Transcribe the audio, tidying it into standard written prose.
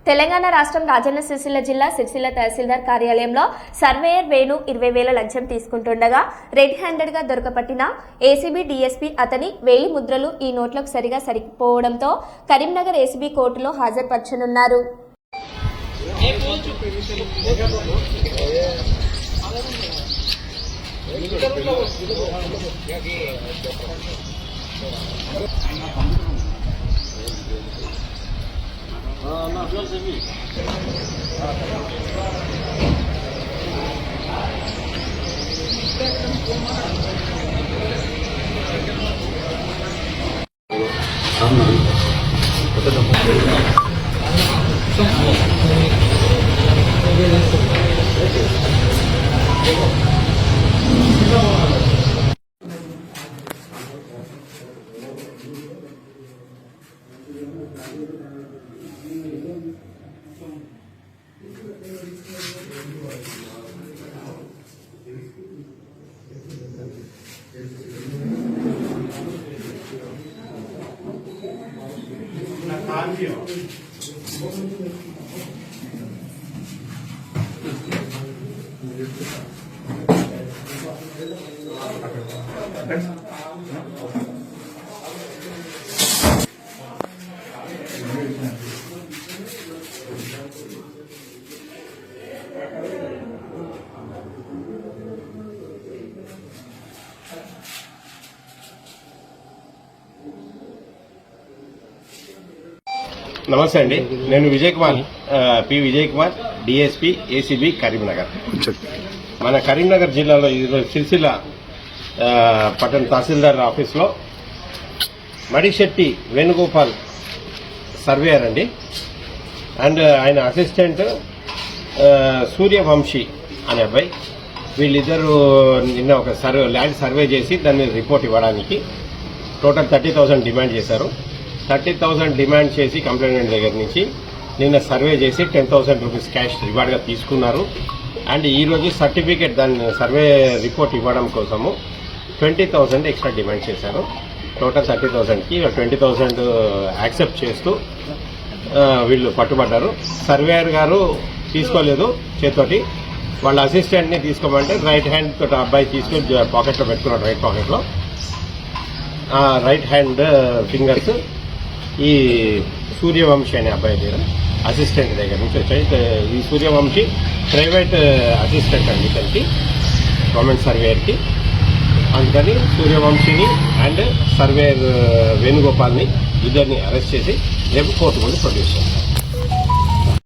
తెలంగాణ రాష్ట్రం రాజన్న సిరిసిల్ల జిల్లా సిరిసిల్ల తహసీల్దార్ కార్యాలయంలో సర్వేయర్ వేణు 20,000 లంచం తీసుకుంటుండగా రెడ్ హ్యాండెడ్గా దొరకపట్టిన ఏసీబీ డీఎస్పీ అతని వేలి ముద్రలు ఈ నోట్లకు సరిగా సరిపోవడంతో కరీంనగర్ ఏసీబీ కోర్టులో హాజరుపరచనున్నారు. నమస్తే అండి, నేను విజయ్ కుమార్ విజయ్ కుమార్ డిఎస్పీ ఏసీబీ కరీంనగర్. మన కరీంనగర్ జిల్లాలో ఈరోజు సిరిసిల్ల పట్టణ తహసీల్దార్ ఆఫీస్లో మడిశెట్టి వేణుగోపాల్ సర్వేయర్ అండి, అండ్ ఆయన అసిస్టెంట్ సూర్యవంశీ అనే అబ్బాయి, వీళ్ళిద్దరూ నిన్న ఒక ల్యాండ్ సర్వే చేసి దాని మీద రిపోర్ట్ ఇవ్వడానికి టోటల్ 30,000 డిమాండ్ చేశారు. 30,000 డిమాండ్ చేసి కంప్లైంట్ దగ్గర నుంచి నిన్న సర్వే చేసి 10,000 రూపీస్ క్యాష్ రివార్డ్గా తీసుకున్నారు. అండ్ ఈరోజు సర్టిఫికేట్ దాన్ని సర్వే రిపోర్ట్ ఇవ్వడం కోసము 20,000 ఎక్స్ట్రా డిమాండ్ చేశారు. టోటల్ 30,000కి 20,000 యాక్సెప్ట్ చేస్తూ వీళ్ళు పట్టుబడ్డారు. సర్వేయర్ గారు తీసుకోలేదు చేతోటి, వాళ్ళ అసిస్టెంట్ని తీసుకోమంటే రైట్ హ్యాండ్ తోటి అబ్బాయి తీసుకుని పాకెట్లో పెట్టుకున్నాడు. రైట్ పాకెట్లో రైట్ హ్యాండ్ ఫింగర్స్ ఈ సూర్యవంశీ అనే అబ్బాయి దగ్గర అసిస్టెంట్ దగ్గర నుంచి వచ్చాయి. ఈ సూర్యవంశీ ప్రైవేట్ అసిస్టెంట్ అండి ఇతనికి, గవర్నమెంట్ సర్వేయర్కి. అందుకని సూర్యవంశీని అండ్ సర్వేయర్ వేణుగోపాల్ని ఇద్దరిని అరెస్ట్ చేసి రేపు కోర్టు ముందు ప్రొడ్యూస్ చేస్తారు.